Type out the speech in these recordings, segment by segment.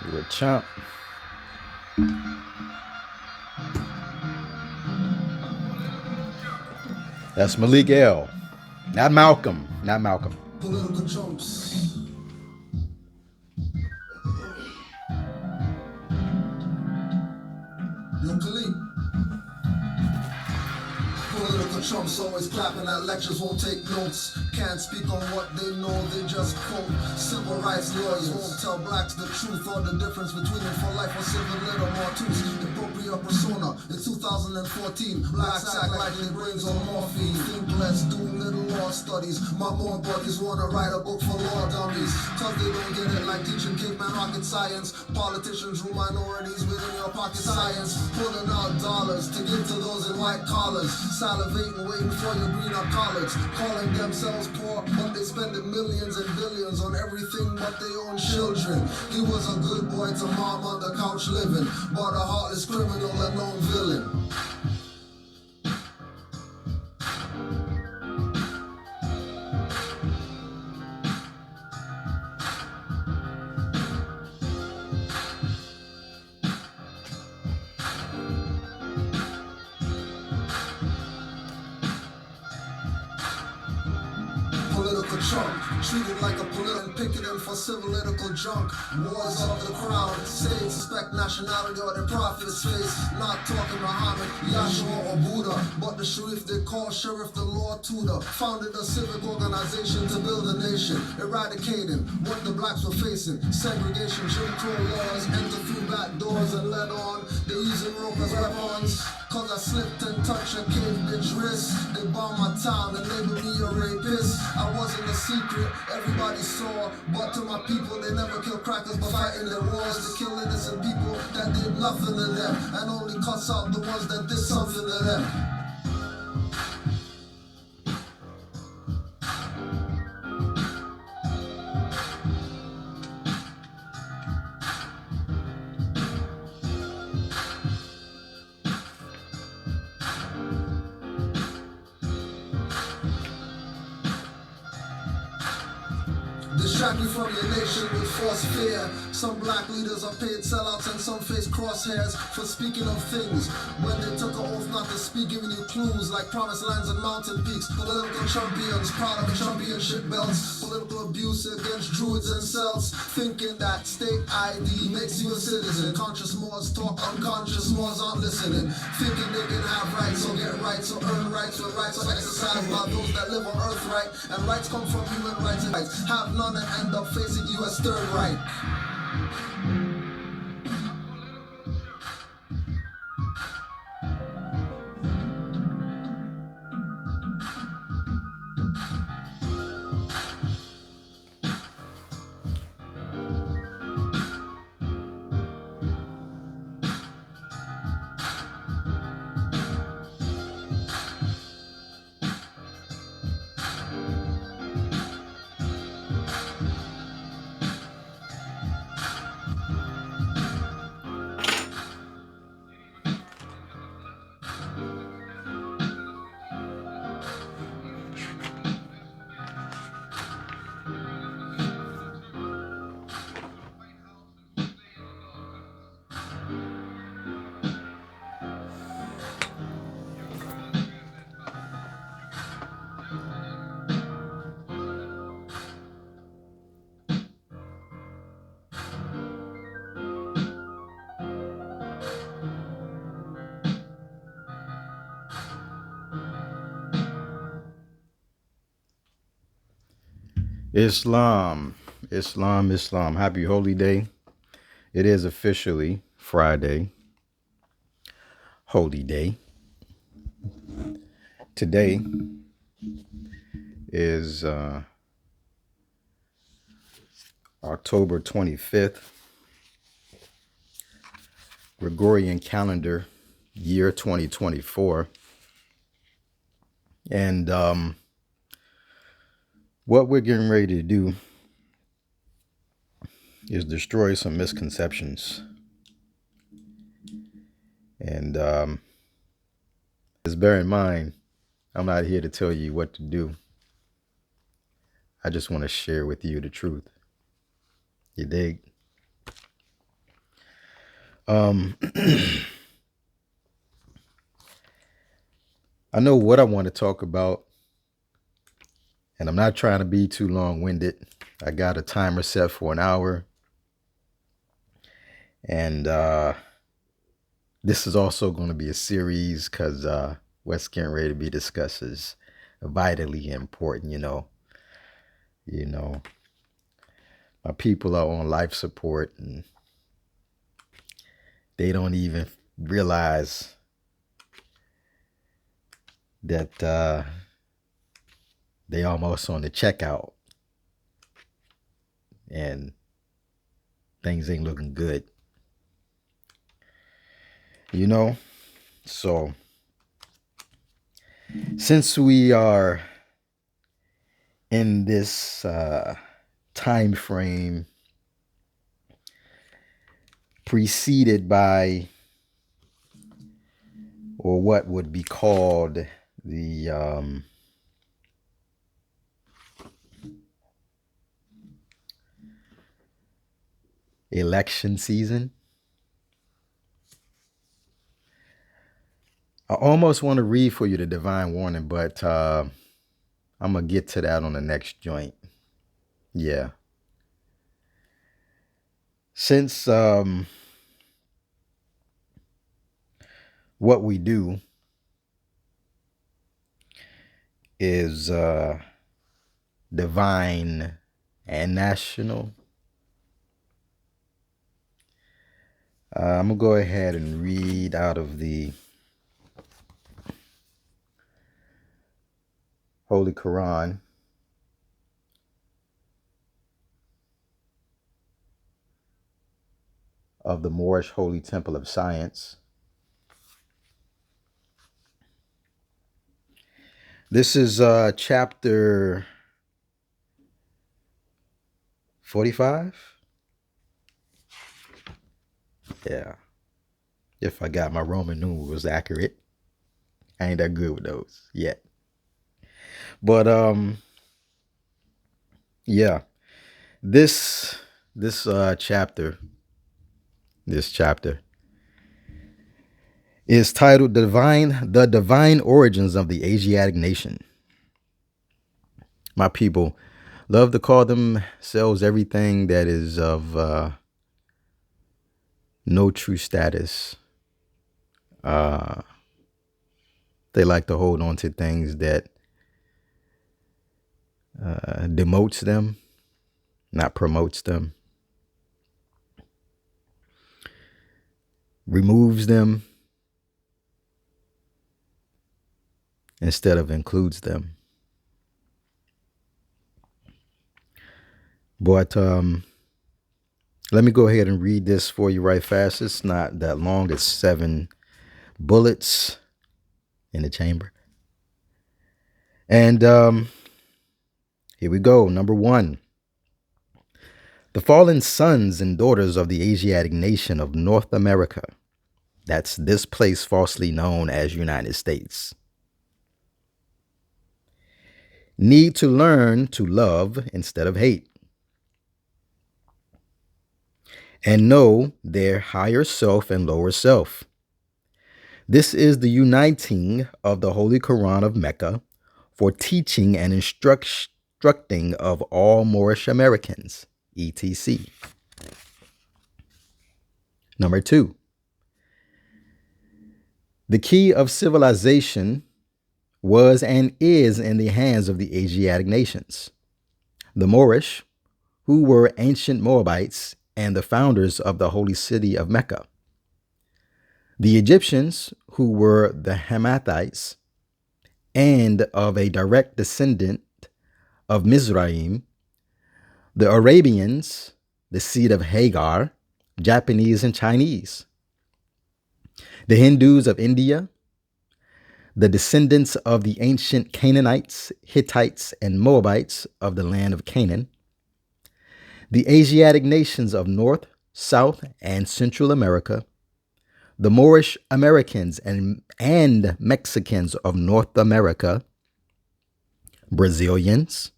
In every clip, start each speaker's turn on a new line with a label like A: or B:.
A: You're a chump. That's Malik L. Not Malcolm. Not Malcolm.
B: Political chumps. Yo, Khalid. Political chumps always clapping at lectures, won't take notes. Can't speak on what they know, they just quote. Civil rights lawyers won't tell blacks the truth or the difference between them for life or civil little more tools. Appropriate persona in 2014. Blacks act like their brains on morphine. Think less, do little law studies. My more buddies wanna write a book for law dummies. Cause they don't get it like teaching caveman rocket science. Politicians rule minorities within your pocket science. Pulling out dollars to give to those in white collars. Salivating, waiting for your greener college. Calling themselves poor, but they spending millions and billions on everything but their own children. He was a good boy to mom on the couch living, but a heartless criminal and known villain. Political chunk, treated like a political picketing for civil-political junk. Wars of the crowd, say suspect nationality or the prophet's face. Not talking Muhammad, Yahshua or Buddha, but the Sharif they call Sheriff the Lord Tudor. Founded a civic organization to build a nation, eradicating what the blacks were facing. Segregation, Jim Crow laws, enter through back doors and led on. They using rope as weapons. Cause I slipped and touched a cave bitch wrist. They bomb my town and label me a rapist. I wasn't a secret, everybody saw. But to my people, they never kill crackers but fighting their wars to kill innocent people that did nothing to them. And only cuss out the ones that did something to them. Distract you from your nation with false fear. Some black leaders are paid sellouts and some face crosshairs for speaking of things when they took an oath not to speak, giving you clues like promised lands and mountain peaks. Political champions proud of championship belts. Political abuse against druids and cells, thinking that state ID makes you a citizen. Conscious Moors talk, unconscious Moors aren't listening. Thinking they can have rights or get rights or earn rights when rights are exercised by those that live on earth, right? And rights come from human rights and rights. Have none and end up facing you as third right.
A: Islam. Islam, Islam. Happy holy day. It is officially Friday. Holy day. Today is October 25th. Gregorian calendar, year 2024. And what we're getting ready to do is destroy some misconceptions. And just bear in mind, I'm not here to tell you what to do. I just want to share with you the truth. You dig? I know what I want to talk about, and I'm not trying to be too long-winded. I got a timer set for an hour. And this is also going to be a series because what's getting ready to be discussed is vitally important, you know. My people are on life support and they don't even realize that they almost on the checkout and things ain't looking good. So since we are in this time frame preceded by, or what would be called, the election season, I almost want to read for you the divine warning, but I'm going to get to that on the next joint. Yeah. Since what we do is divine and national, I'm going to go ahead and read out of the Holy Quran. Of the Moorish Holy Temple of Science. This is chapter 45. Yeah. If I got my Roman numerals accurate. I ain't that good with those yet. But yeah. This chapter is titled The Divine Origins of the Asiatic Nation. My people love to call themselves everything that is of no true status. They like to hold on to things that demotes them, not promotes them, removes them instead of includes them. But let me go ahead and read this for you right fast. It's not that long. It's 7 bullets in the chamber. And here we go. Number 1. The fallen sons and daughters of the Asiatic nation of North America. That's this place falsely known as United States. Need to learn to love instead of hate. And know their higher self and lower self. This is the uniting of the Holy Quran of Mecca for teaching and instructing of all Moorish Americans, etc. Number 2. The key of civilization was and is in the hands of the Asiatic nations. The Moorish, who were ancient Moabites and the founders of the holy city of Mecca. The Egyptians, who were the Hamathites, and of a direct descendant of Mizraim. The Arabians, the seed of Hagar, Japanese and Chinese. The Hindus of India. the descendants of the ancient Canaanites, Hittites, and Moabites of the land of Canaan, the Asiatic nations of North, South, and Central America, the Moorish Americans and Mexicans of North America, Brazilians,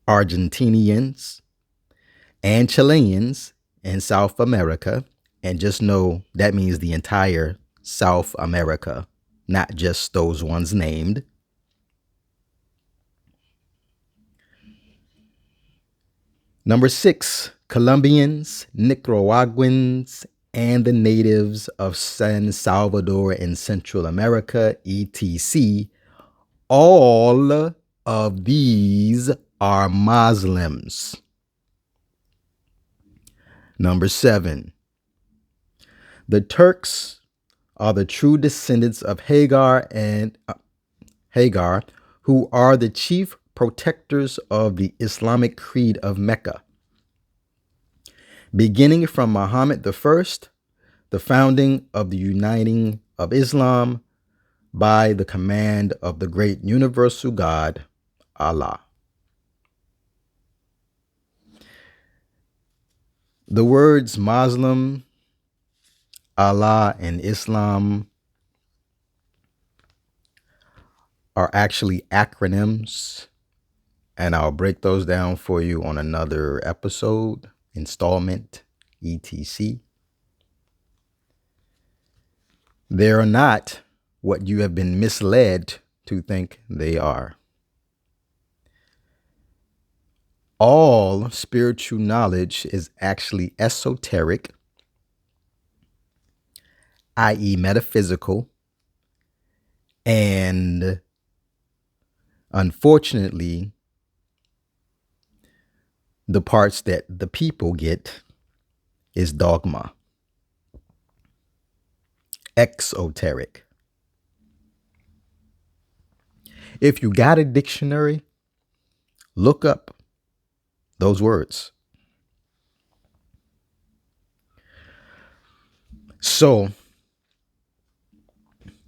A: Argentinians, and Chileans in South America. And just know that means the entire South America, not just those ones named. Number 6, Colombians, Nicaraguans, and the natives of San Salvador in Central America, etc. All of these are Muslims. Number 7, the Turks are the true descendants of Hagar, who are the chief protectors of the Islamic creed of Mecca. Beginning from Muhammad I, the founding of the uniting of Islam by the command of the great universal God, Allah. The words Muslim, Allah, and Islam are actually acronyms, and I'll break those down for you on another episode, installment, etc. They are not what you have been misled to think they are. All spiritual knowledge is actually esoteric, i.e. metaphysical, and unfortunately, the parts that the people get is dogma, exoteric. If you got a dictionary, look up those words. So,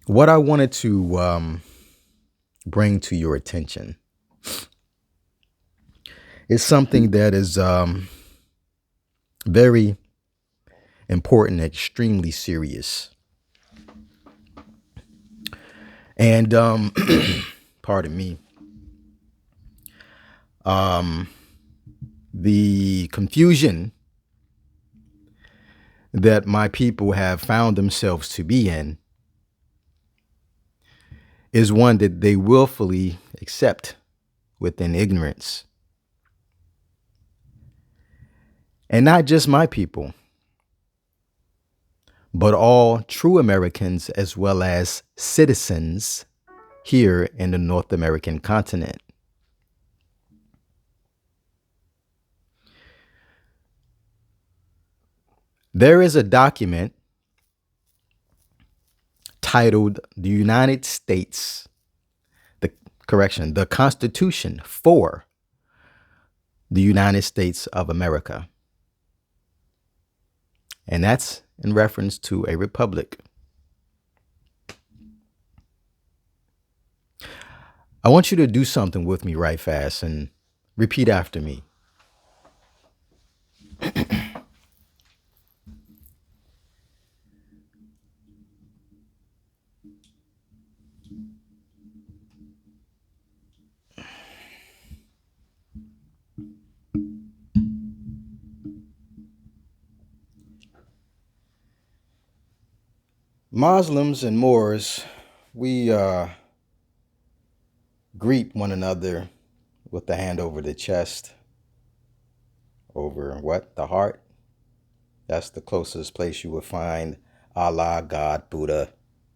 A: what I wanted to bring to your attention is something that is very important, extremely serious. And pardon me. The confusion that my people have found themselves to be in is one that they willfully accept within ignorance. And not just my people, but all true Americans as well as citizens here in the North American continent. There is a document titled the United States, the Constitution for the United States of America. And that's in reference to a republic. I want you to do something with me right fast and repeat after me. Muslims and Moors, we greet one another with the hand over the chest, over what? The heart. That's the closest place you would find Allah, God, Buddha,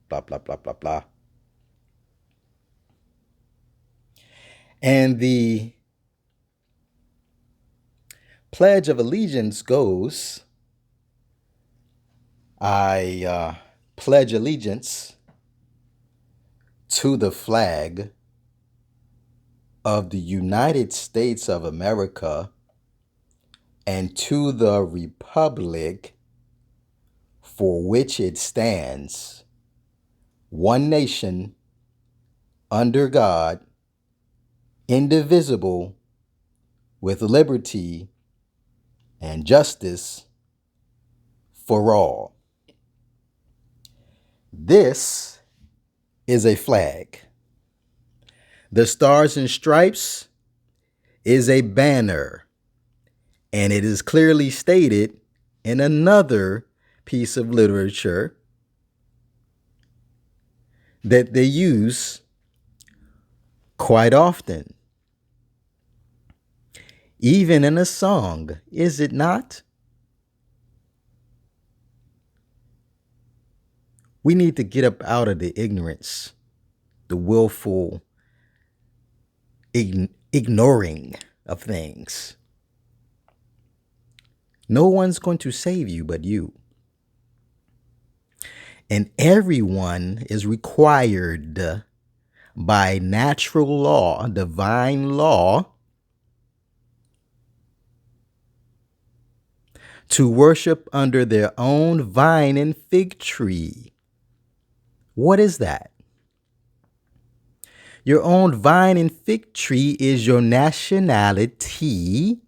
A: blah, blah, blah, blah, blah. And the Pledge of Allegiance goes, I pledge allegiance to the flag of the United States of America and to the republic for which it stands, one nation, under God, indivisible, with liberty and justice for all. This is a flag. The Stars and Stripes is a banner, and it is clearly stated in another piece of literature that they use quite often, even in a song, is it not? We need to get up out of the ignorance, the willful ignoring of things. No one's going to save you but you. And everyone is required by natural law, divine law, to worship under their own vine and fig tree. What is that? Your own vine and fig tree is your nationality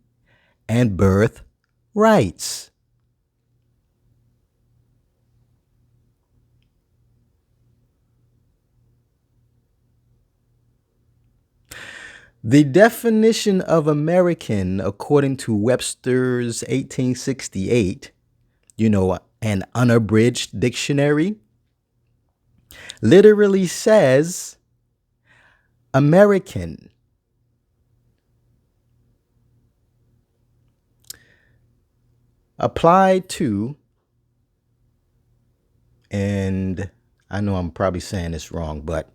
A: and birth rights. The definition of American, according to Webster's 1868, an unabridged dictionary, literally says American. Applied to, and I know I'm probably saying this wrong, but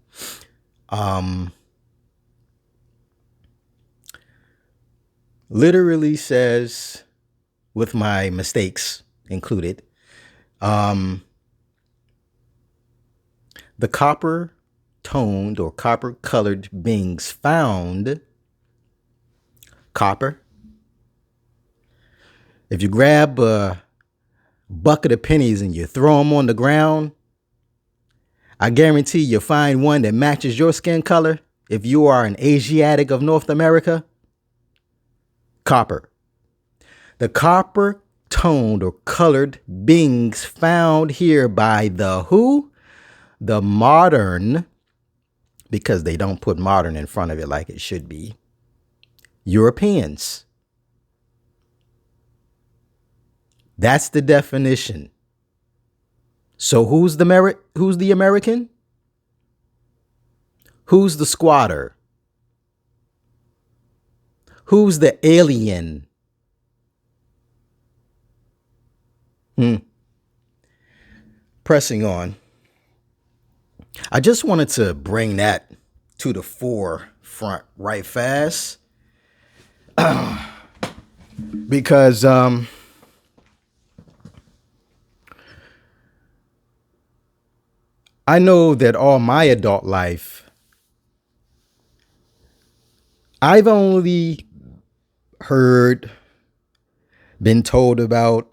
A: literally says, with my mistakes included, the copper toned or copper colored beings found copper. If you grab a bucket of pennies and you throw them on the ground, I guarantee you'll find one that matches your skin color. If you are an Asiatic of North America, copper. The copper toned or colored beings found here by the who? The modern, because they don't put modern in front of it like it should be, Europeans. That's the definition. So who's the American? Who's the squatter? Who's the alien? Pressing on. I just wanted to bring that to the forefront right fast. Because I know that all my adult life, I've only heard, been told about,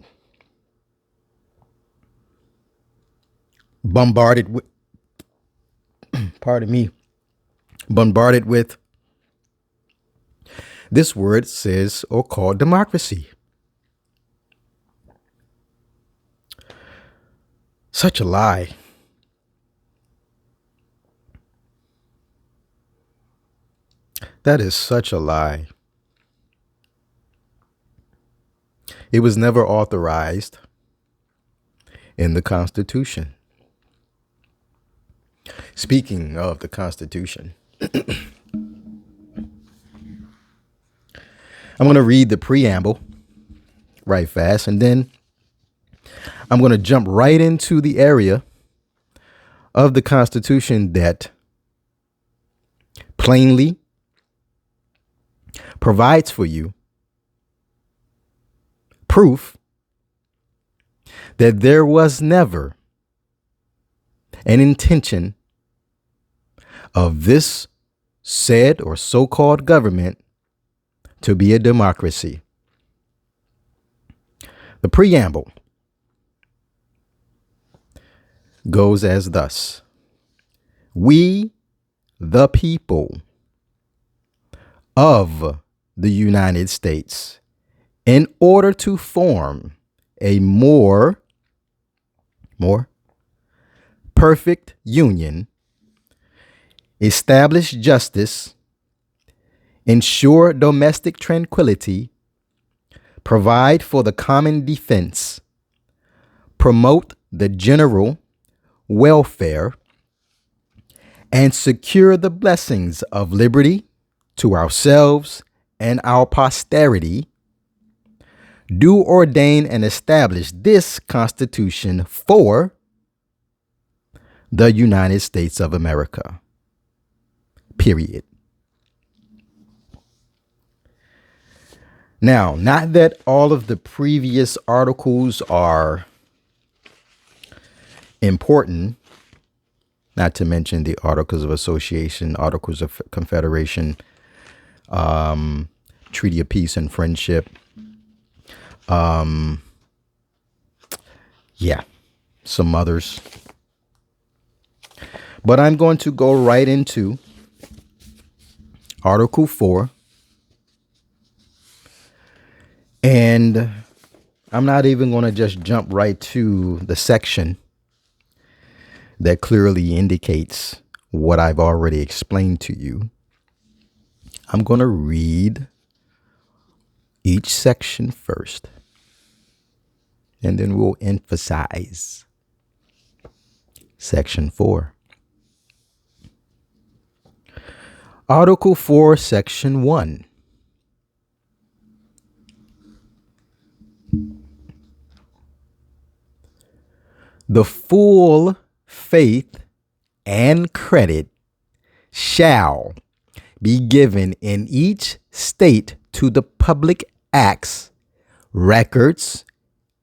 A: bombarded with, bombarded with this word says or called democracy. Such a lie. That is such a lie. It was never authorized in the Constitution. Speaking of the Constitution, I'm going to read the preamble right fast, and then I'm going to jump right into the area of the Constitution that plainly provides for you proof that there was never an intention of this said or so-called government to be a democracy. The preamble goes as thus: we the people of the United States in order to form a more perfect union, establish justice, ensure domestic tranquility, provide for the common defense, promote the general welfare, and secure the blessings of liberty to ourselves and our posterity, do ordain and establish this Constitution for the United States of America. Period. Now, not that all of the previous articles are important, not to mention the Articles of Association, Articles of Confederation, Treaty of Peace and Friendship. Some others. But I'm going to go right into Article 4. And I'm not even going to just jump right to the section that clearly indicates what I've already explained to you. I'm going to read each section first, and then we'll emphasize. Section 4. Article 4, Section 1. The full faith and credit shall be given in each state to the public acts, records,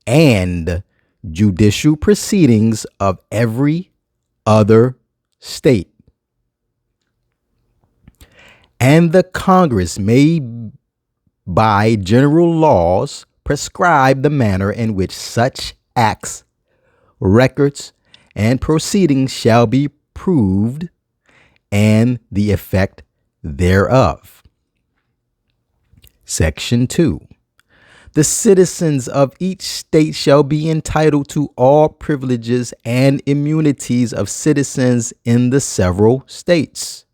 A: and judicial proceedings of every other state. And the Congress may, by general laws, prescribe the manner in which such acts, records, and proceedings shall be proved and the effect thereof. Section 2. The citizens of each state shall be entitled to all privileges and immunities of citizens in the several states.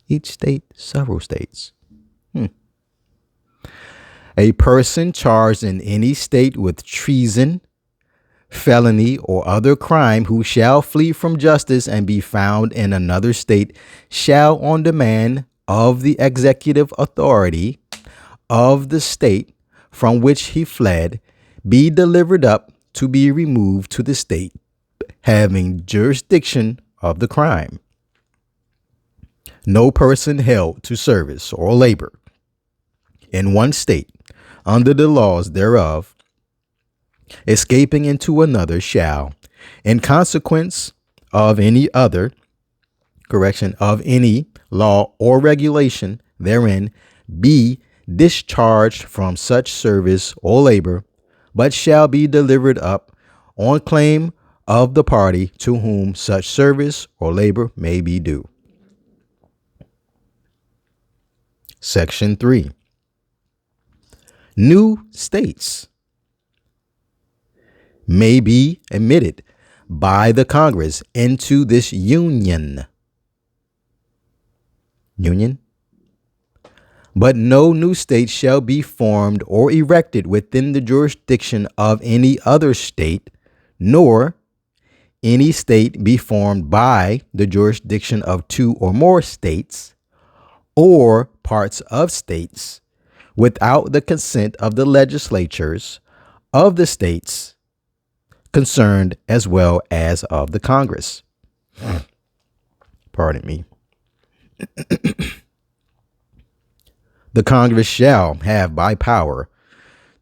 A: Each state, several states. A person charged in any state with treason, felony, or other crime who shall flee from justice and be found in another state shall, on demand of the executive authority of the state from which he fled, be delivered up to be removed to the state having jurisdiction of the crime. No person held to service or labor in one state under the laws thereof, escaping into another, shall, in consequence of any law or regulation therein, be discharged from such service or labor, but shall be delivered up on claim of the party to whom such service or labor may be due. Section 3. New states may be admitted by the Congress into this union, but no new state shall be formed or erected within the jurisdiction of any other state, nor any state be formed by the jurisdiction of two or more states or parts of states without the consent of the legislatures of the states concerned as well as of the Congress. Pardon me. The Congress shall have by power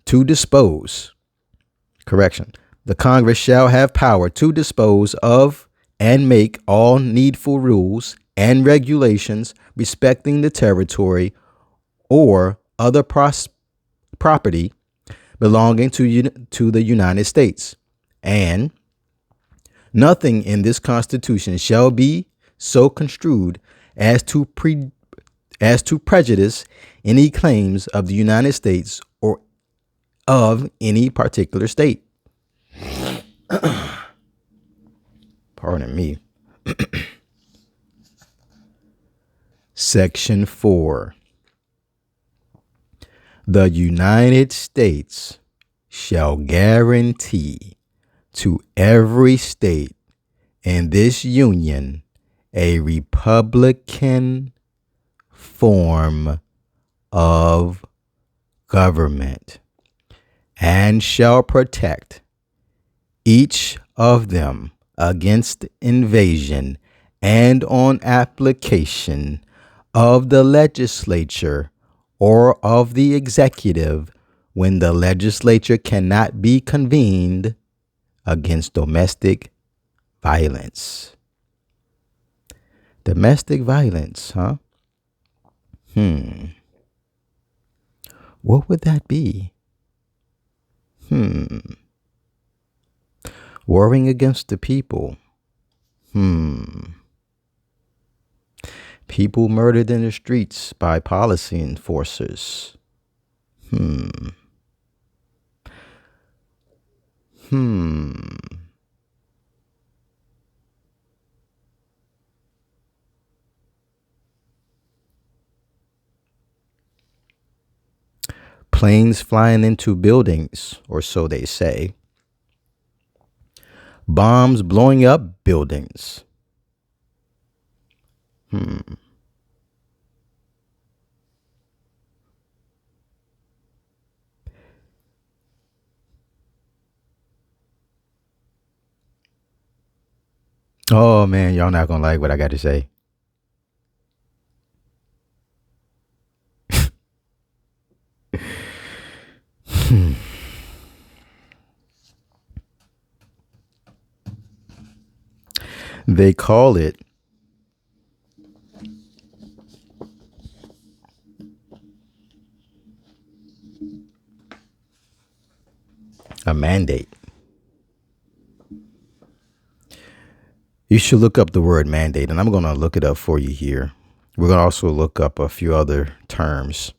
A: to dispose. The Congress shall have power to dispose of and make all needful rules and regulations respecting the territory or other property belonging to the United States, and Nothing in this Constitution shall be so construed as to prejudice any claims of the United States or of any particular state. Pardon me. Section 4. The United States shall guarantee to every state in this union a republican form of government, and shall protect each of them against invasion and on application of the legislature or of the executive when the legislature cannot be convened against domestic violence. Domestic violence, huh? What would that be? Warring against the people. People murdered in the streets by policy enforcers. Planes flying into buildings, or so they say. Bombs blowing up buildings. Oh man, y'all not gonna like what I got to say. They call it a mandate. You should look up the word mandate, and I'm going to look it up for you here. We're going to also look up a few other terms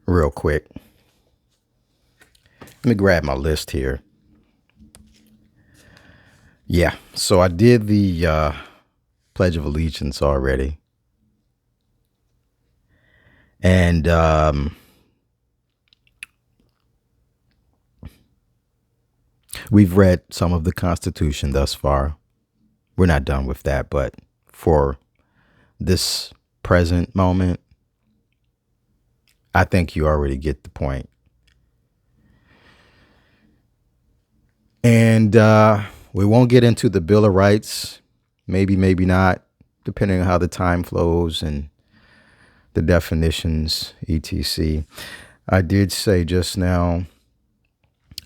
A: real quick. Let me grab my list here. Yeah, so I did the Pledge of Allegiance already. And we've read some of the Constitution thus far. We're not done with that, but for this present moment, I think you already get the point. And we won't get into the Bill of Rights, maybe not, depending on how the time flows and the definitions, etc. I did say just now,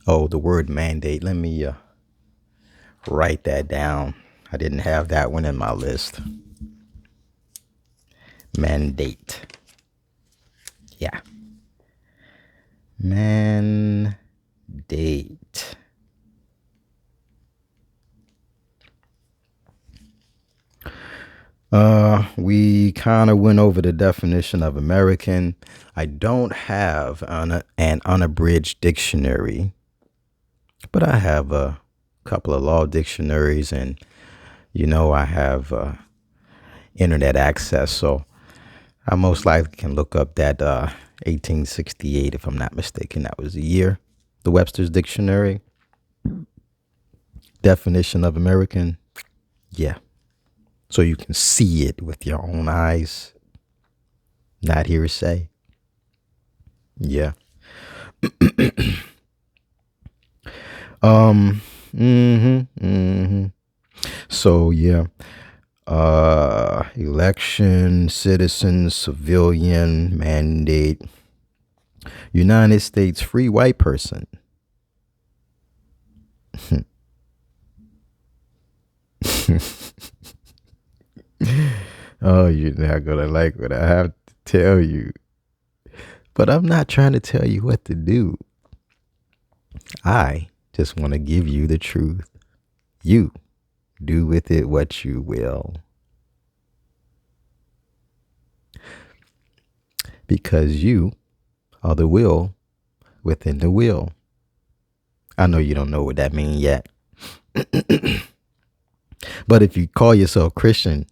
A: the word mandate. Let me write that down. I didn't have that one in my list. Mandate. Yeah. Mandate. We kind of went over the definition of American. I don't have an unabridged dictionary, but I have a couple of law dictionaries, and I have internet access, so I most likely can look up that 1868, if I'm not mistaken. That was the year. The Webster's Dictionary. Definition of American. Yeah. So you can see it with your own eyes. Not hearsay. Yeah. So yeah. Election, citizen, civilian, mandate. United States free white person. Oh, you're not gonna like what I have to tell you. But I'm not trying to tell you what to do. I Just want to give you the truth. You do with it what you will. Because you are the will within the will. I know you don't know what that means yet. But if you call yourself Christian,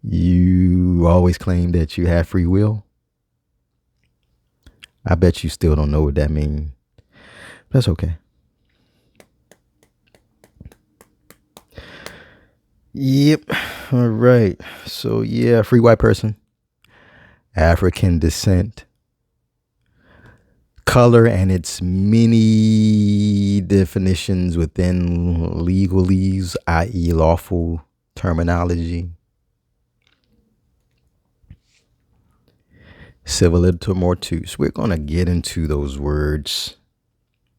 A: you always claim that you have free will. I bet you still don't know what that means. That's okay. Yep. All right. So, yeah, free white person, African descent, color and its many definitions within legalese, i.e., lawful terminology. Civiliter mortuus. We're going to get into those words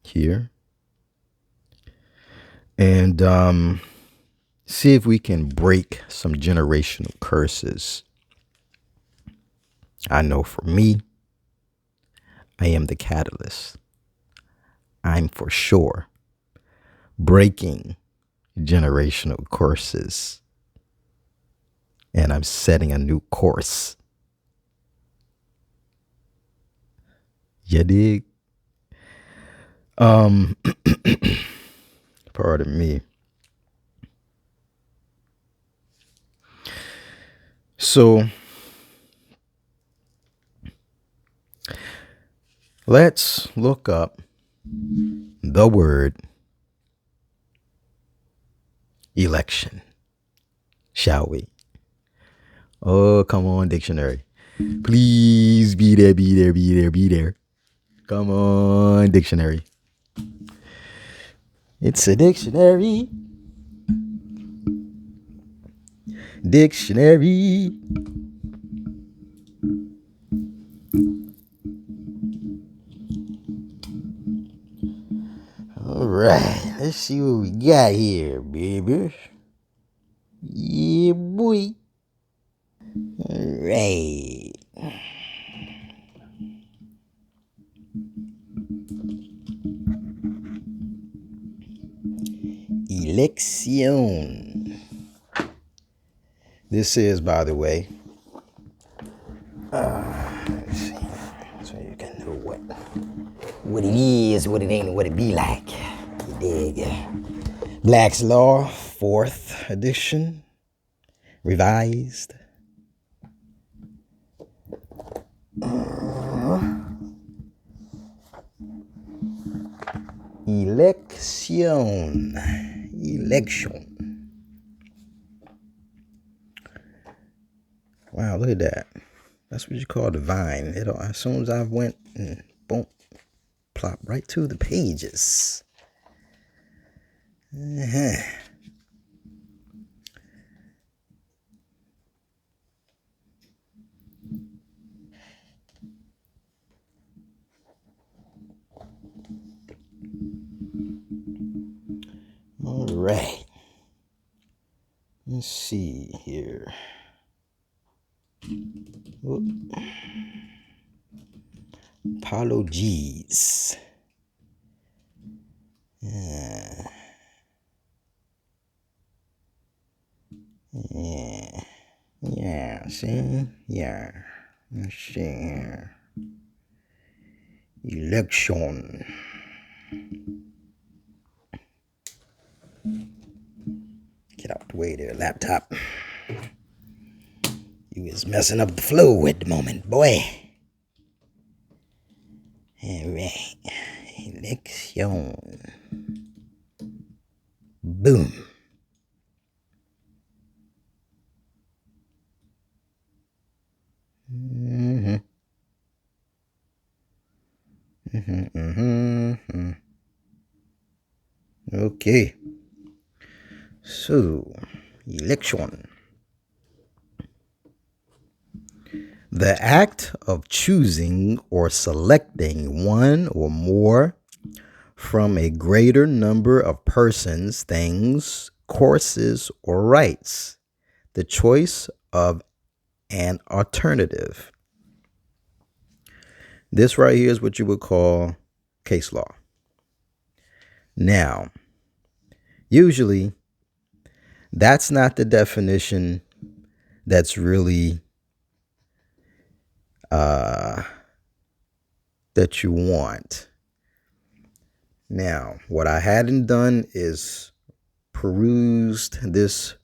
A: here and see if we can break some generational curses. I know for me, I am the catalyst. I'm for sure breaking generational curses, and I'm setting a new course. You dig? Pardon me. So let's look up the word election, shall we? Oh, come on, dictionary. Please be there, be there, be there, be there. Come on, dictionary. It's a dictionary. Dictionary. All right, let's see what we got here, baby. Yeah, boy. All right. Election. This is, by the way, let's see, so you can know what it is, what it ain't, and what it be like. You dig? Black's Law, 4th edition, revised. Election. Wow, look at that. That's what you call divine. As soon as I went, boom, plop right to the pages. All right. Let's see here. Apologies. Yeah, see? Yeah. Let's see here. Election. Get out the way there, laptop. You is messing up the flow at the moment, boy. All right. Election. Boom. Okay. So, election. The act of choosing or selecting one or more from a greater number of persons, things, courses, or rights. The choice of an alternative. This right here is what you would call case law. Now, usually, that's not the definition that's really that you want. Now, what I hadn't done is perused this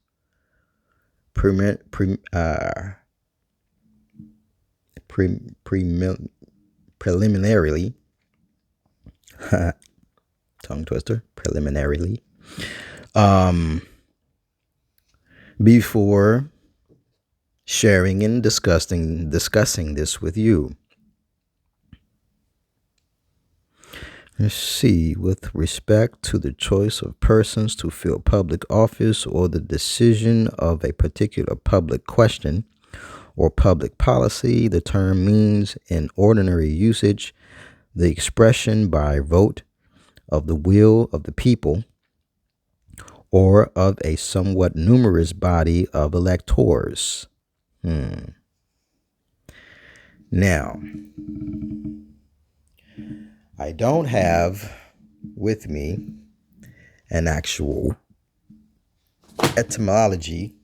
A: preliminarily. Tongue twister. Preliminarily. Before sharing and discussing this with you. Let's see, with respect to the choice of persons to fill public office or the decision of a particular public question or public policy, the term means in ordinary usage the expression by vote of the will of the people or of a somewhat numerous body of electors. Now, I don't have with me an actual etymology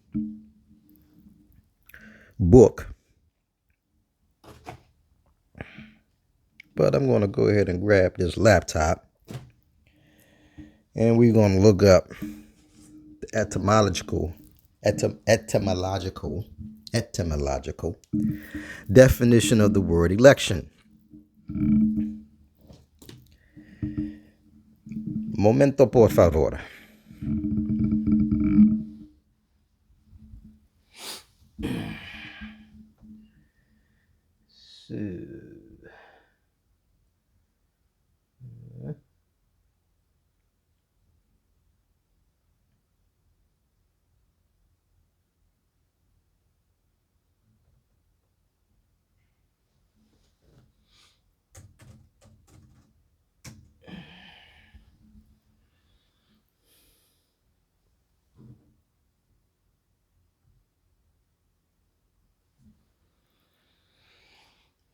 A: book, but I'm going to go ahead and grab this laptop and we're going to look up the etymological definition of the word election. Momento, por favor.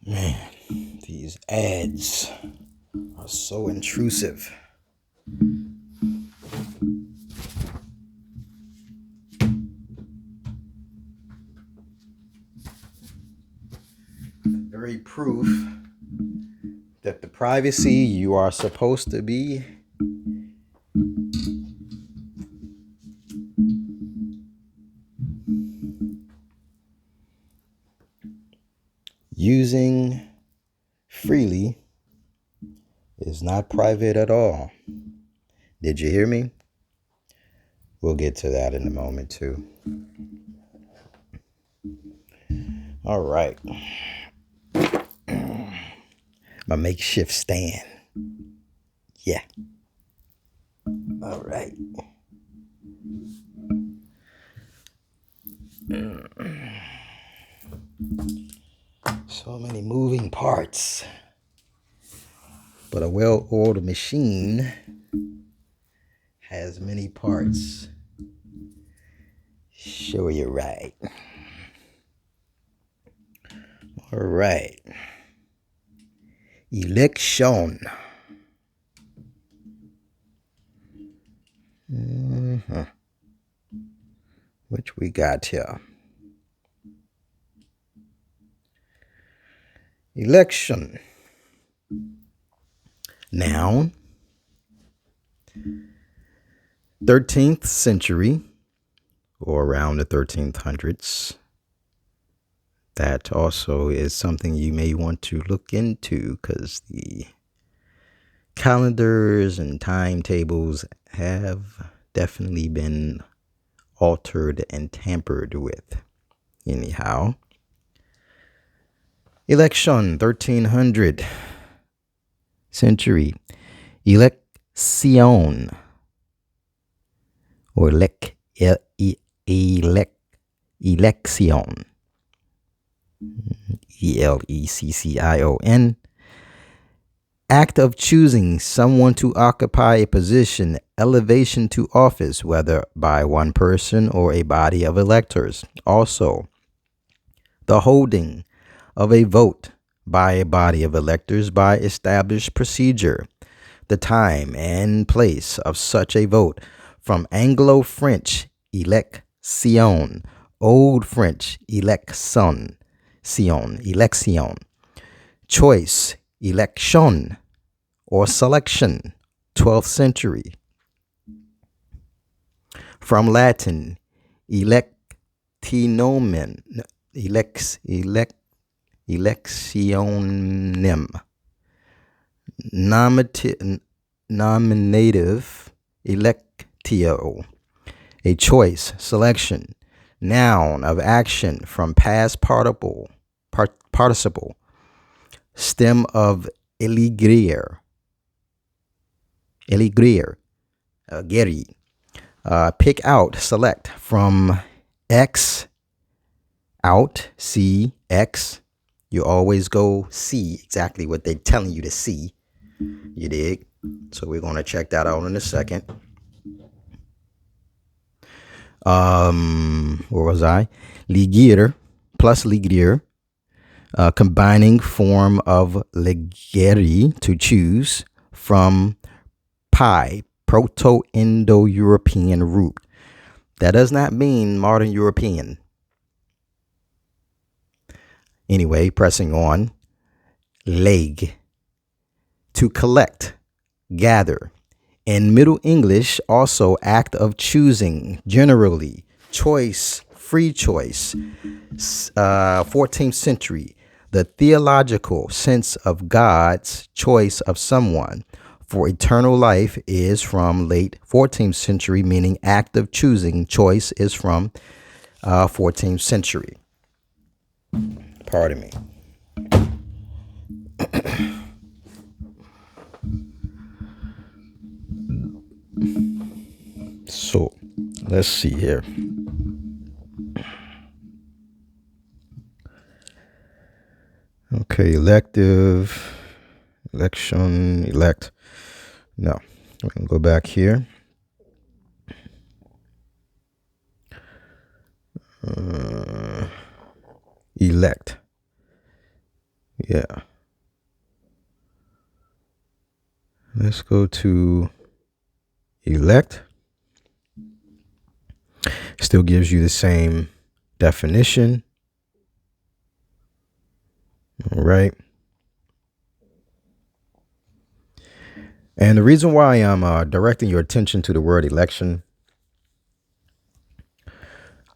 A: Man, these ads are so intrusive. Very proof that the privacy you are supposed to be using freely is not private at all. Did you hear me? We'll get to that in a moment too. All right. My makeshift stand. Yeah. All right. So many moving parts. But a well-oiled machine has many parts. Sure, you're right. All right. Election. Which we got here. Election. Noun. 13th century, or around the 1300s. That also is something you may want to look into because the calendars and timetables have definitely been altered and tampered with. Anyhow, election, 1300 century, election, or election, ELECCION, act of choosing someone to occupy a position, elevation to office, whether by one person or a body of electors. Also, the holding of a vote by a body of electors by established procedure. the time and place of such a vote from Anglo-French élection, Old French élection, choice, election, or selection, 12th century. From Latin, electionem, nominative, electio, a choice, selection, noun of action from past participle, stem of eligere, geri, pick out, select, from X, out, see, X. You always go see exactly what they're telling you to see. You dig? So we're going to check that out in a second. Where was I? Ligere plus ligere, combining form of legeri, to choose, from pi, Proto-Indo-European root. That does not mean modern European. Anyway, pressing on. Leg, to collect, gather. In Middle English, also act of choosing, generally, choice, free choice. 14th century, the theological sense of God's choice of someone for eternal life is from late 14th century, meaning act of choosing. Choice is from 14th century. Pardon me. So, let's see here. Okay, elective, election, elect. No, we can go back here. Elect. Yeah. Let's go to elect. Still gives you the same definition. All right. And the reason why I'm directing your attention to the word election,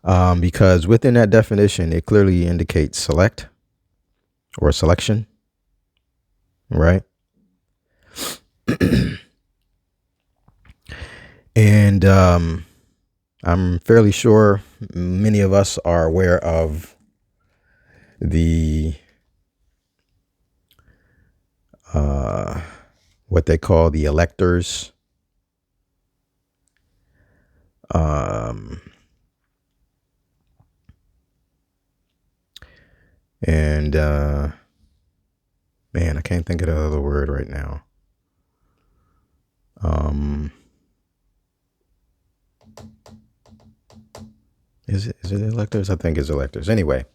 A: because within that definition, it clearly indicates select or selection, right? And I'm fairly sure many of us are aware of the what they call the electors. And man, I can't think of the other word right now. Is it electors? I think it's electors. Anyway,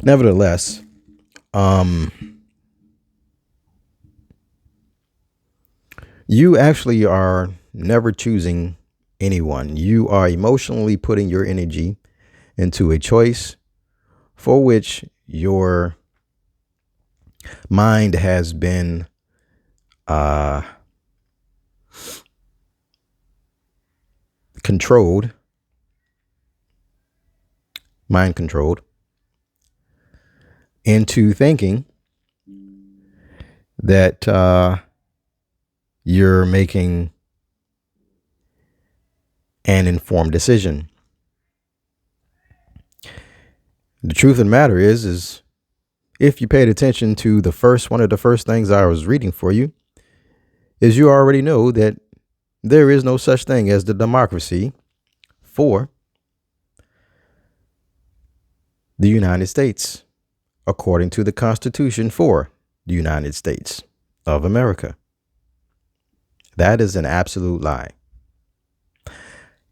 A: nevertheless, you actually are never choosing anyone. You are emotionally putting your energy into a choice for which your mind has been mind controlled into thinking that you're making an informed decision. The truth of the matter is if you paid attention to one of the first things I was reading for you, is you already know that there is no such thing as the democracy for the United States, according to the Constitution for the United States of America. That is an absolute lie.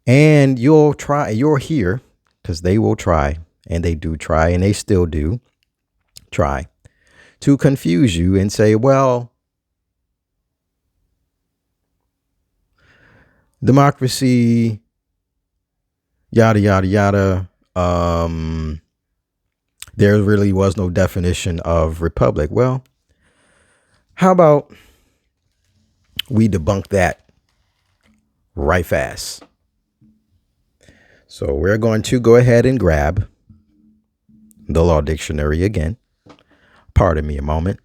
A: And you'll hear, because they will try, and they do try, and they still do try to confuse you and say, well, democracy, yada, yada, yada. There really was no definition of republic. Well, how about we debunk that right fast? So we're going to go ahead and grab the Law Dictionary again. Pardon me a moment.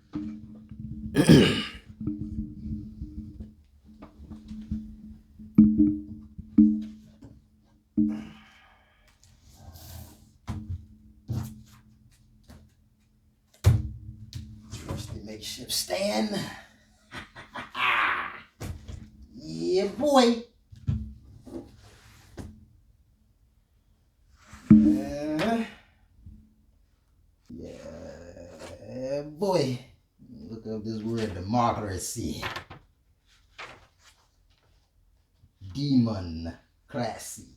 A: Trusty makeshift stand. Yeah, boy. Yeah, boy. Look up this word democracy. Democracy.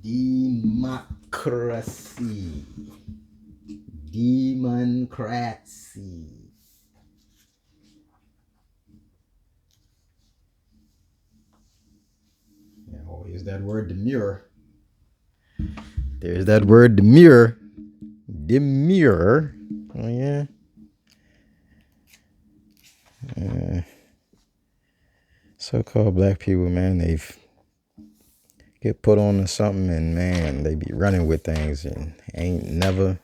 A: Democracy. Democracy. Yeah, always that word demure. There's that word demure. Demure. Oh, yeah. So-called black people, man, they've get put on to something and, man, they be running with things and ain't never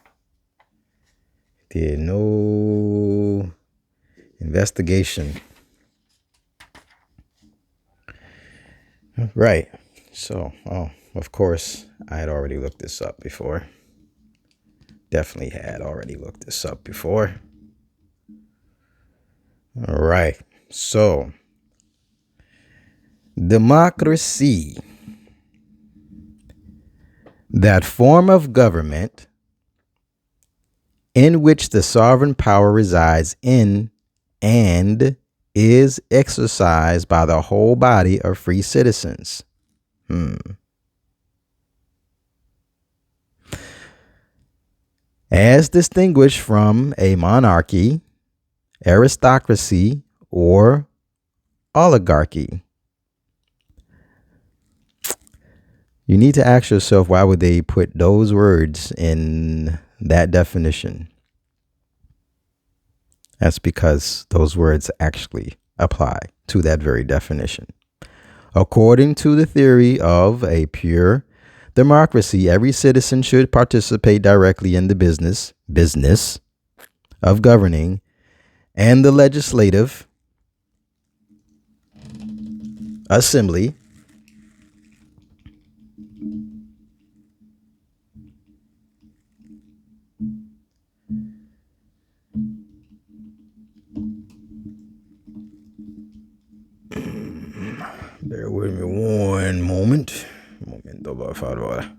A: did no investigation. Right. So, of course, I had already looked this up before. Definitely had already looked this up before. All right. So, democracy, that form of government in which the sovereign power resides in and is exercised by the whole body of free citizens. As distinguished from a monarchy, aristocracy, or oligarchy. You need to ask yourself, why would they put those words in that definition? That's because those words actually apply to that very definition. According to the theory of a pure democracy, every citizen should participate directly in the business of governing, and the legislative assembly bear with me one moment. Momento, por favor.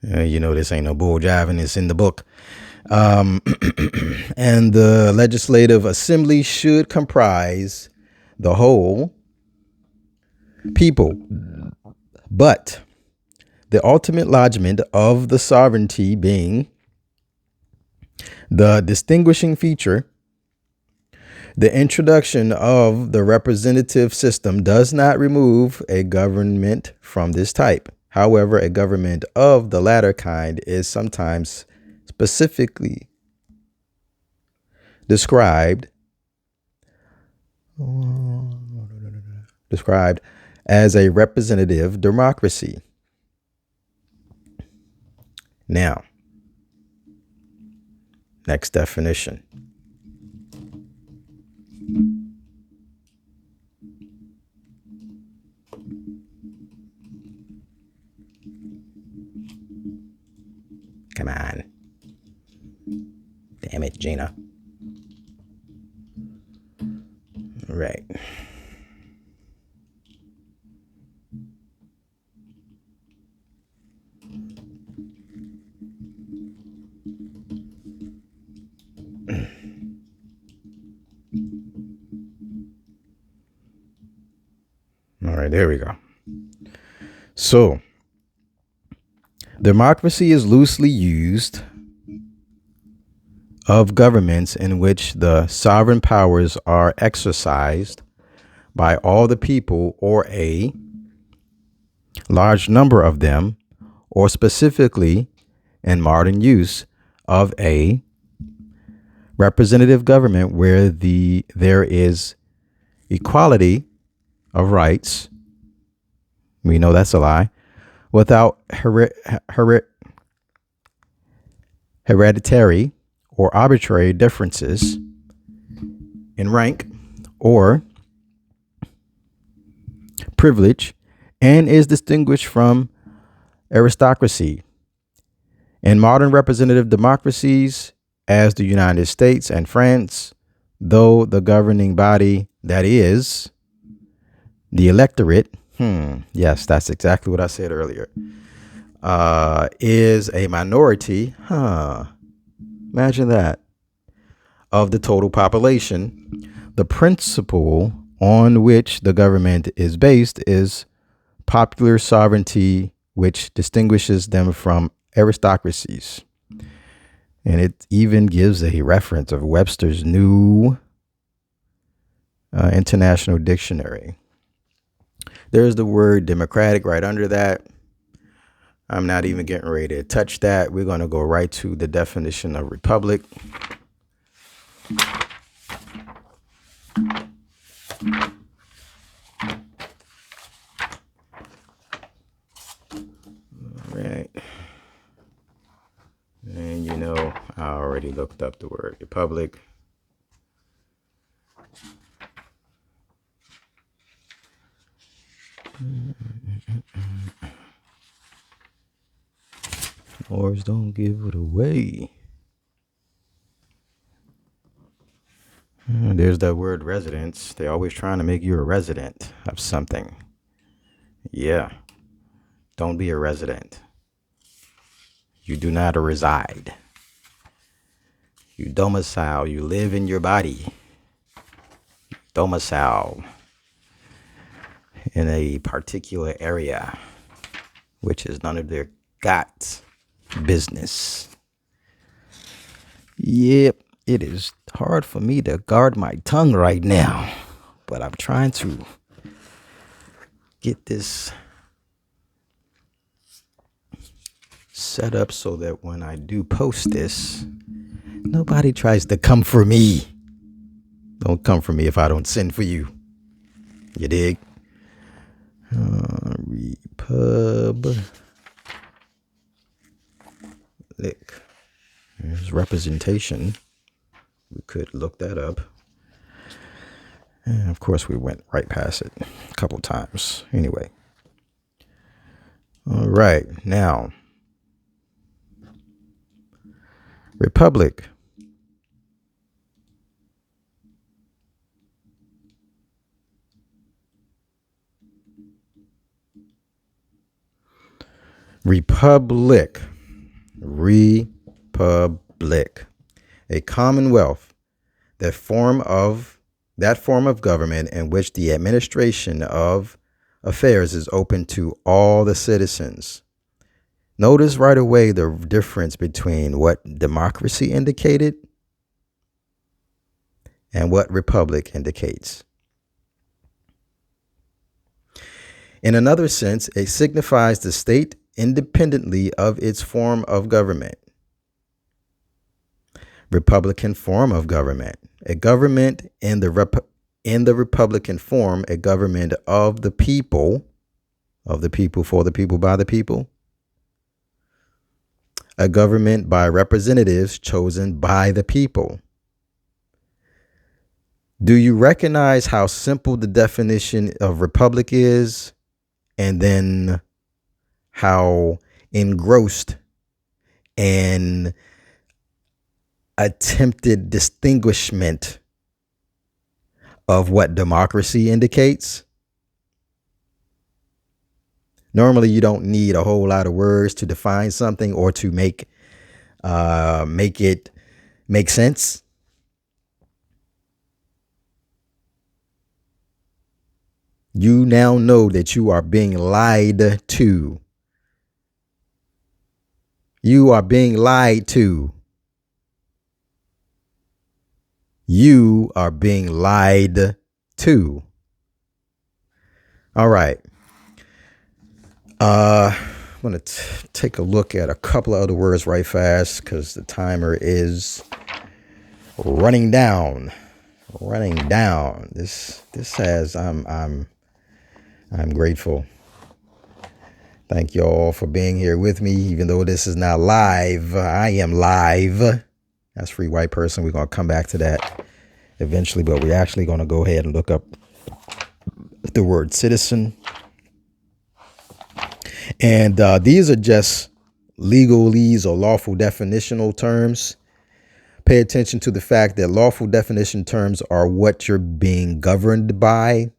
A: You know, this ain't no bull jiving. It's in the book. And the legislative assembly should comprise the whole people. But the ultimate lodgment of the sovereignty being the distinguishing feature, the introduction of the representative system does not remove a government from this type. However, a government of the latter kind is sometimes specifically described as a representative democracy. Now, next definition. Come on. Damn it, Gina. All right. right, there we go. So, democracy is loosely used of governments in which the sovereign powers are exercised by all the people or a large number of them, or specifically in modern use of a representative government where there is equality of rights. We know that's a lie. Without hereditary or arbitrary differences in rank or privilege, and is distinguished from aristocracy. In modern representative democracies, as the United States and France, though the governing body, that is, the electorate, yes, that's exactly what I said earlier, is a minority, imagine that, of the total population. The principle on which the government is based is popular sovereignty, which distinguishes them from aristocracies. And it even gives a reference of Webster's New International Dictionary. There's the word democratic right under that. I'm not even getting ready to touch that. We're going to go right to the definition of republic. All right. And you know, I already looked up the word republic. Wars don't give it away. There's that word residence. They're always trying to make you a resident of something. Yeah. Don't be a resident. You do not reside. You domicile. You live in your body. Domicile in a particular area, which is none of their got business. Yep, it is hard for me to guard my tongue right now, but I'm trying to get this set up so that when I do post this, nobody tries to come for me. Don't come for me if I don't send for you. You dig? Republic. There's representation. We could look that up. And of course, we went right past it a couple times. Anyway. All right. Now, republic. Republic. Republic. A commonwealth, that form of government in which the administration of affairs is open to all the citizens. Notice right away the difference between what democracy indicated and what republic indicates. In another sense, it signifies the state independently of its form of government. Republican form of government. A government in the Republican form, a government of the people, for the people, by the people. A government by representatives chosen by the people. Do you recognize how simple the definition of republic is, and then how engrossed and attempted distinguishment of what democracy indicates? Normally, you don't need a whole lot of words to define something or to make it make sense. You now know that you are being lied to. You are being lied to. You are being lied to. All right. I'm going to take a look at a couple of other words right fast because the timer is running down. This has I'm grateful. Thank you all for being here with me, even though this is not live. I am live. That's Free White Person. We're going to come back to that eventually, but we're actually going to go ahead and look up the word citizen. And these are just legalese or lawful definitional terms. Pay attention to the fact that lawful definition terms are what you're being governed by,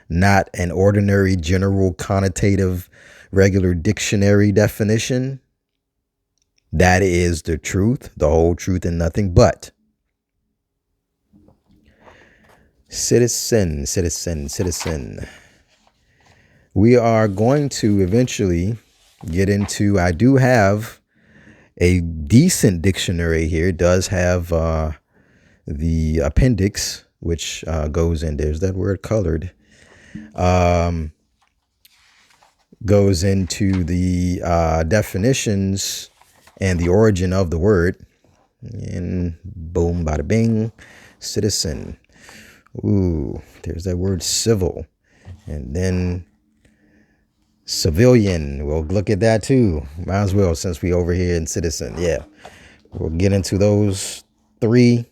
A: not an ordinary general connotative regular dictionary definition. That is the truth, the whole truth, and nothing but. Citizen. We are going to eventually get into, I do have a decent dictionary here. It does have the appendix, which goes in, there's that word colored, goes into the definitions and the origin of the word. And boom, bada bing, citizen. Ooh, there's that word civil. And then civilian. We'll look at that too. Might as well, since we over here in citizen. Yeah. We'll get into those three.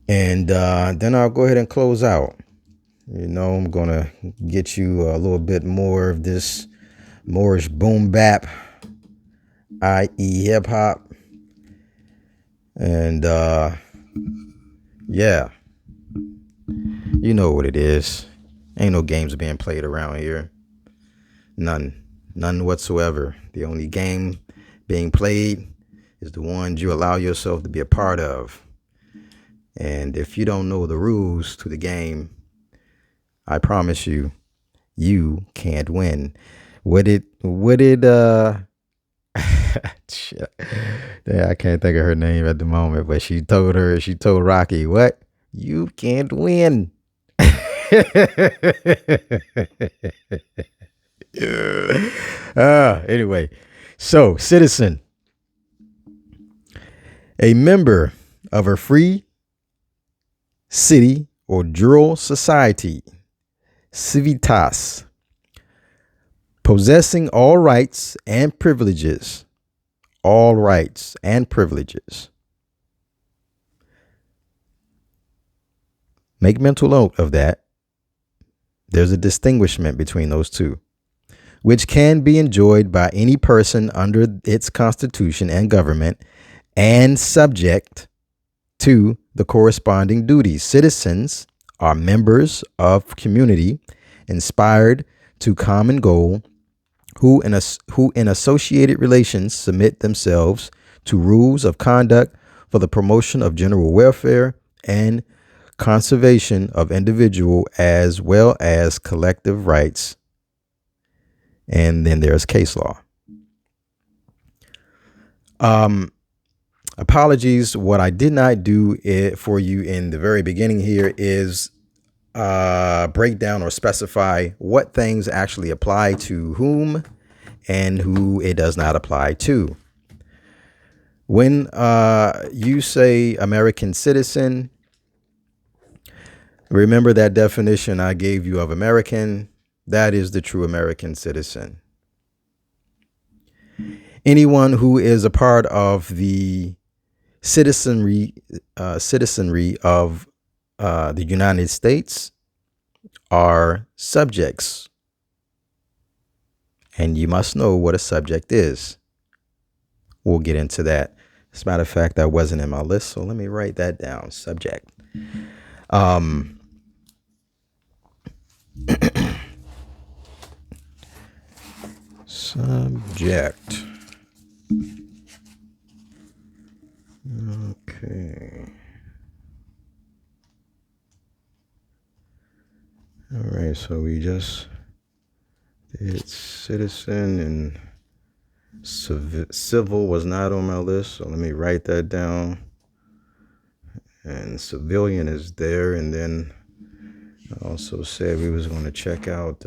A: And then I'll go ahead and close out. You know, I'm going to get you a little bit more of this Moorish boom bap, i.e. hip hop. And yeah, you know what it is. Ain't no games being played around here. None whatsoever. The only game being played is the ones you allow yourself to be a part of. And if you don't know the rules to the game, I promise you, you can't win. What did yeah, I can't think of her name at the moment, but she told Rocky, what? You can't win. Anyway, so citizen, a member of a free city or jural society, civitas, possessing all rights and privileges. Make mental note of that. There's a distinguishment between those two, which can be enjoyed by any person under its constitution and government and subject to the corresponding duties. Citizens are members of community inspired to common goal who in associated relations submit themselves to rules of conduct for the promotion of general welfare and conservation of individual as well as collective rights. And then there's case law. Apologies. What I did not do for you in the very beginning here is break down or specify what things actually apply to whom and who it does not apply to. When you say American citizen, remember that definition I gave you of American. That is the true American citizen. Anyone who is a part of the citizenry of the United States are subjects. And you must know what a subject is. We'll get into that. As a matter of fact, that wasn't in my list, so let me write that down. Subject. Subject. Okay. so we just did citizen, and civil was not on my list, so let me write that down. And civilian is there, and then I also said we was going to check out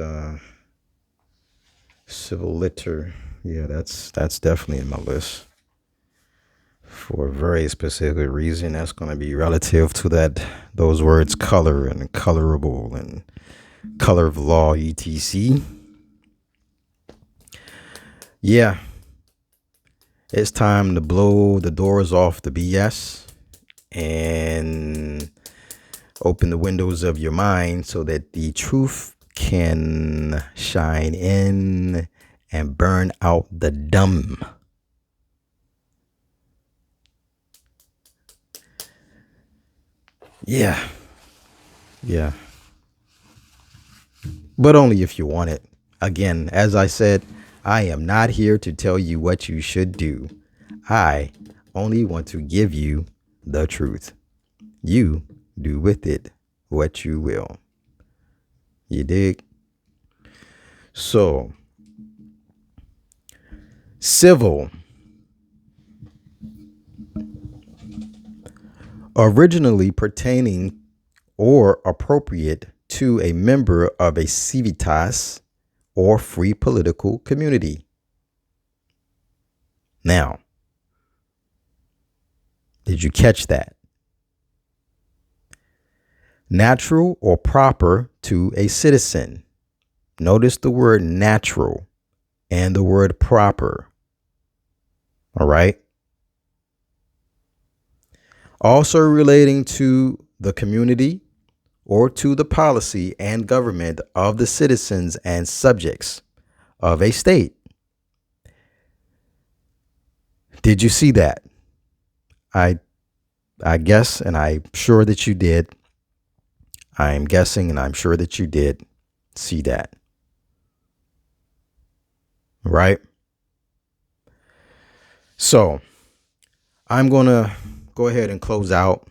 A: civil liter. Yeah, that's definitely in my list for a very specific reason. That's going to be relative to those words color and colorable and color of law, etc. Yeah, it's time to blow the doors off the BS and open the windows of your mind so that the truth can shine in and burn out the dumb. Yeah. But only if you want it. Again, as I said, I am not here to tell you what you should do. I only want to give you the truth. You do with it what you will. You dig? So, civil. Originally pertaining or appropriate to a member of a civitas or free political community. Now, did you catch that? Natural or proper to a citizen. Notice the word natural and the word proper. All right. Also relating to the community or to the policy and government of the citizens and subjects of a state. Did you see that? I guess, and I'm sure that you did. I'm guessing, and I'm sure that you did see that. Right? So I'm going to go ahead and close out.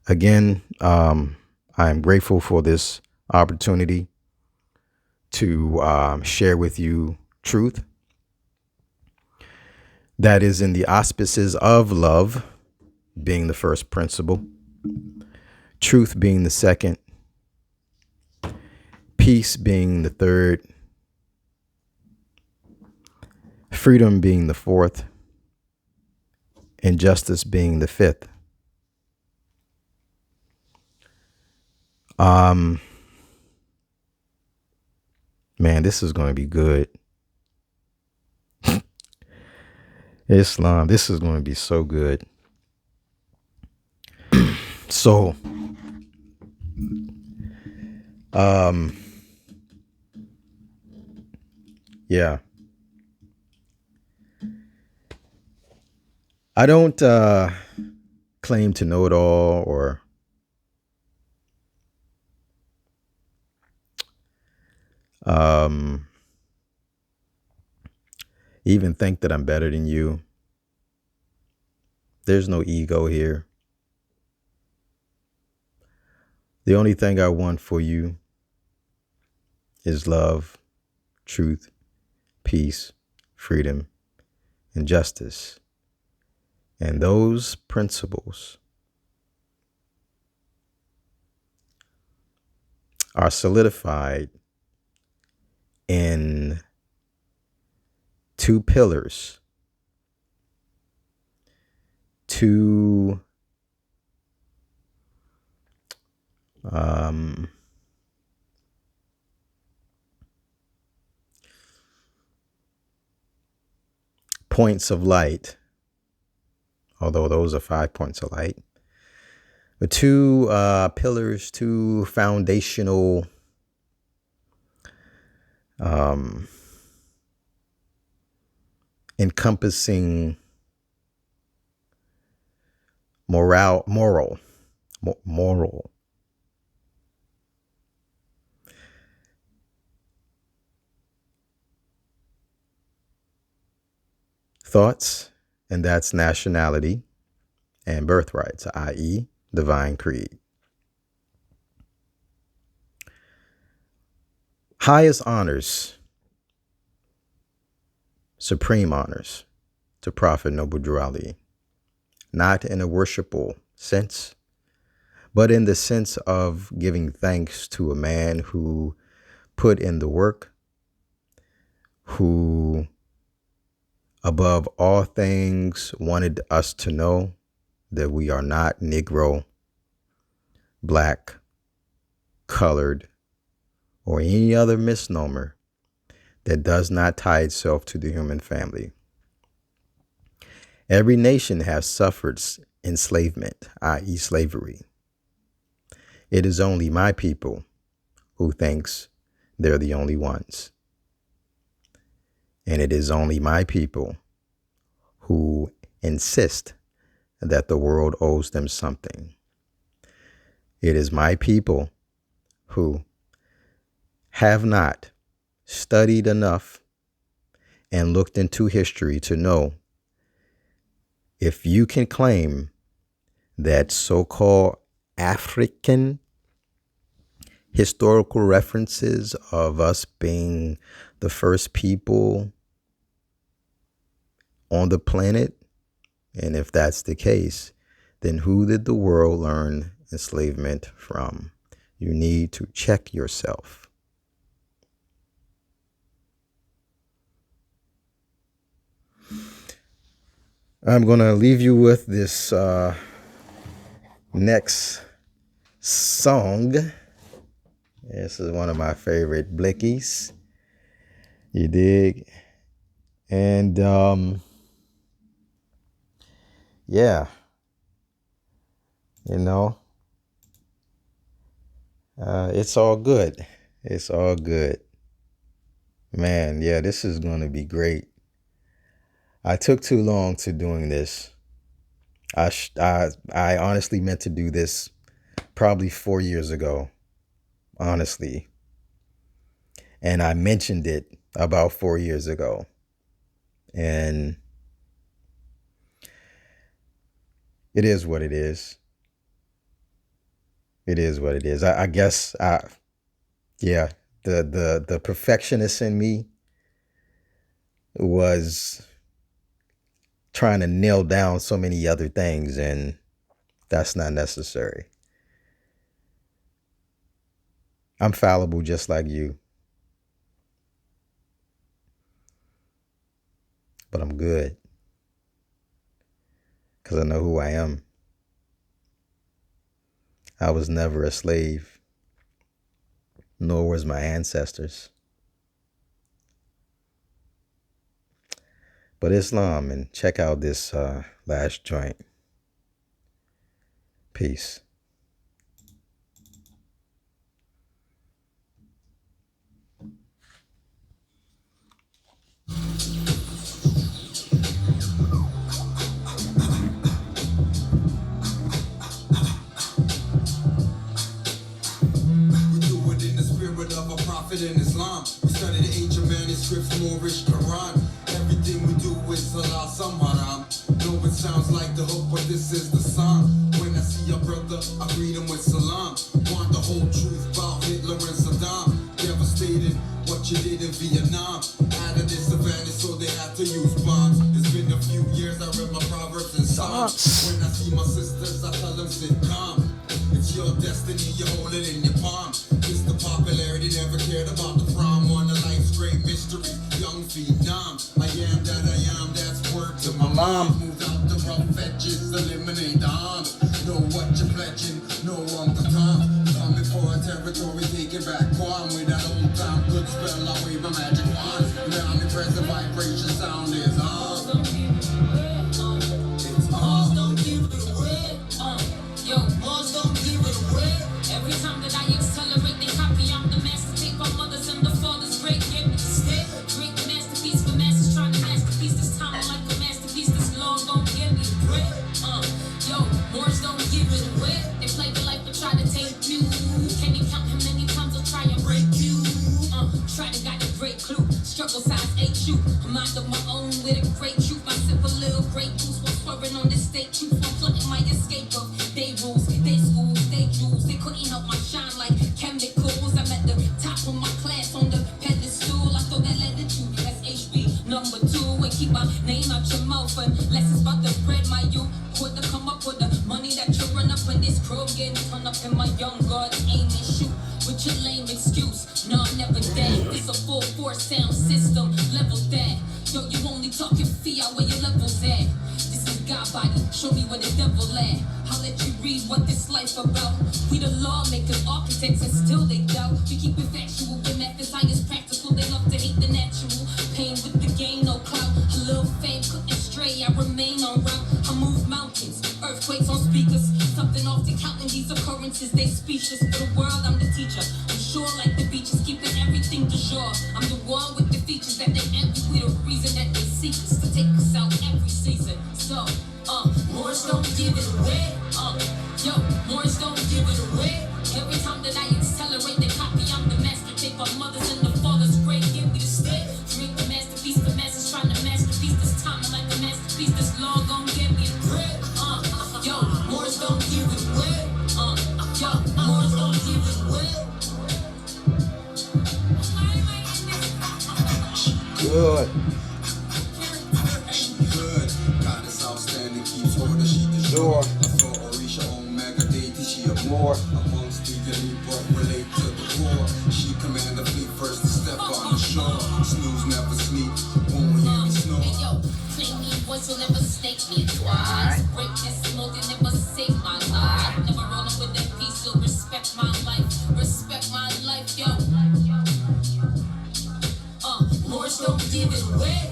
A: Again, I'm grateful for this opportunity to share with you truth that is in the auspices of love being the first principle, truth being the second, peace being the third, freedom being the fourth, and justice being the fifth. Man, this is going to be good. Islam, this is going to be so good. So, yeah. I don't claim to know it all or even think that I'm better than you. There's no ego here. The only thing I want for you is love, truth, peace, freedom, and justice. And those principles are solidified in two pillars, two points of light, although those are 5 points of light, but two pillars, two foundational encompassing moral thoughts, and that's nationality and birthrights, i.e. divine creed. Highest honors, supreme honors to Prophet Noble Drew Ali, not in a worshipful sense, but in the sense of giving thanks to a man who put in the work, who above all things wanted us to know that we are not Negro, black, colored, or any other misnomer that does not tie itself to the human family. Every nation has suffered enslavement, i.e. slavery. It is only my people who thinks they're the only ones. And it is only my people who insist that the world owes them something. It is my people who have not studied enough and looked into history to know if you can claim that so-called African historical references of us being the first people on the planet, and if that's the case, then who did the world learn enslavement from? You need to check yourself. I'm going to leave you with this next song. This is one of my favorite Blickies. You dig? And yeah, you know, it's all good. It's all good. Man, yeah, this is going to be great. I took too long to doing this. I honestly meant to do this probably 4 years ago, honestly. And I mentioned it about 4 years ago. And it is what it is. It is what it is. I guess, yeah, the perfectionist in me was trying to nail down so many other things, and that's not necessary. I'm fallible just like you. But I'm good. Because I know who I am. I was never a slave. Nor was my ancestors. But Islam, and check out this last joint. Peace.
B: In Islam, we study the ancient manuscripts, Moorish Quran. Everything we do is Salah, some haram. No, it sounds like the hook, but this is the song. When I see a brother, I greet him with salam. Want the whole truth about Hitler and Saddam. Devastated what you did in Vietnam. Out of this advantage, so they had to use bombs. It's been a few years, I read my Proverbs and Psalms. When I see my sisters, I tell them sit calm. It's your destiny, you hold it in your palm. Just the popularity, never cared about the prom. One of life's great mysteries, young phenom. I am that I am, that's word to my mom. Move out the rough edges, eliminate the harms. Know what you're pledging, know Uncle Tom. Coming for a territory, taking back Guam. With that old time good spell, I wave my magic wand. Now I'm present vibration, sound is on. It's on. Don't give it away. Yo, boys don't give it away. Every time that I accelerate, they copy. I'm the master. Take our mothers and the fathers. Great, give me the stay. Great masterpiece for masters trying to masterpiece. This time I'm like a masterpiece. This law don't give me the bread. Yo, boys don't give it away. They play the life but try to take you. Can you count how many times I'll try and break you? Try to got a great clue. Struggle size 8 shoot. A mind of my own with a great truth. I sip a little great juice while swerving on this state truth. I'm plotting my escape of they rules, they schools, they jewels. They couldn't help my shine like chemicals. I'm at the top of my class on the
C: name out your mouth unless it's about the bread, my youth. Quick to come up with the money that you run up when this crow getting turned up in my young guard. Aim and shoot with your lame excuse. No, I'm never dead. It's a full force sound system. Level that. Yo, you only talking fiat where your levels at. This is God body. Show me where the devil at. I'll let you read what this life about. We the lawmakers, architects, and still they doubt. We keep it factual with methods, science practical. They love to hate the natural. Pain with the game, no clout. A little fame couldn't stray. I remain on route. I move mountains, earthquakes on speakers. Something off the counting these occurrences. They speechless for the world. I'm the teacher. I'm sure like the beaches, keeping everything du jour. I'm the one with the features that they envy. We the reason that they seek us to take us out every season. So, Morris don't give it away. Yo, Morris don't give it away. Every time that I accelerate the copy, I'm the master. Take our mothers and the fathers' grave, give me the stick. Drink the masterpiece, the masses trying to masterpiece. This time I like the masterpiece. This law gon' give me the bread. Yo, Morris don't give it away. Yo, Morris don't give it away.
A: Good.
B: Good. God is outstanding, keeps order, she the
A: Sure.
B: I saw Orisha on Magadati, she a
A: More.
B: amongst the elite, but relate to the poor. She command the fleet first to step on the shore. Snooze never sleep, won't hear me snore.
C: Hey yo, play me once, you'll never snake me twice. Break this smoke and never save my life. Never rolling with that piece, you'll respect my life. Respect my life, yo. Morris don't give it away.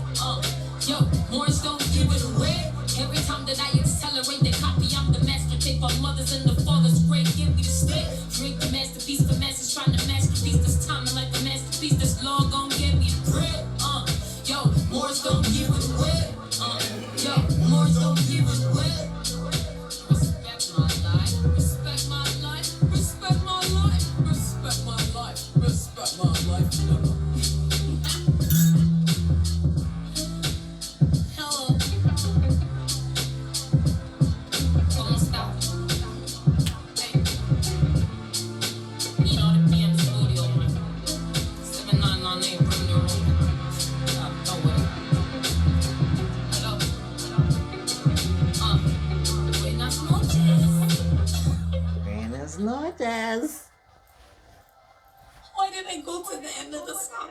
C: Yo, Morris don't give it away. Every time that I accelerate the copy, I'm the master. Take our mothers and the fathers' grave, give me the stick. Drink the masterpiece, the masses trying to masterpiece. This time I like the masterpiece. This law gon' give me the bread. Yo, Morris don't give it away. Yo, Morris don't give it away. Respect my life. Respect my life. Respect my life. Respect my life. Respect my life. Hello. ¿Cómo está? Hey. You know the PM studio, man. 7998 Premier Room. Don't worry. Hello. Buenas noches.
D: Buenas noches.
C: Why did I go to the end of the song?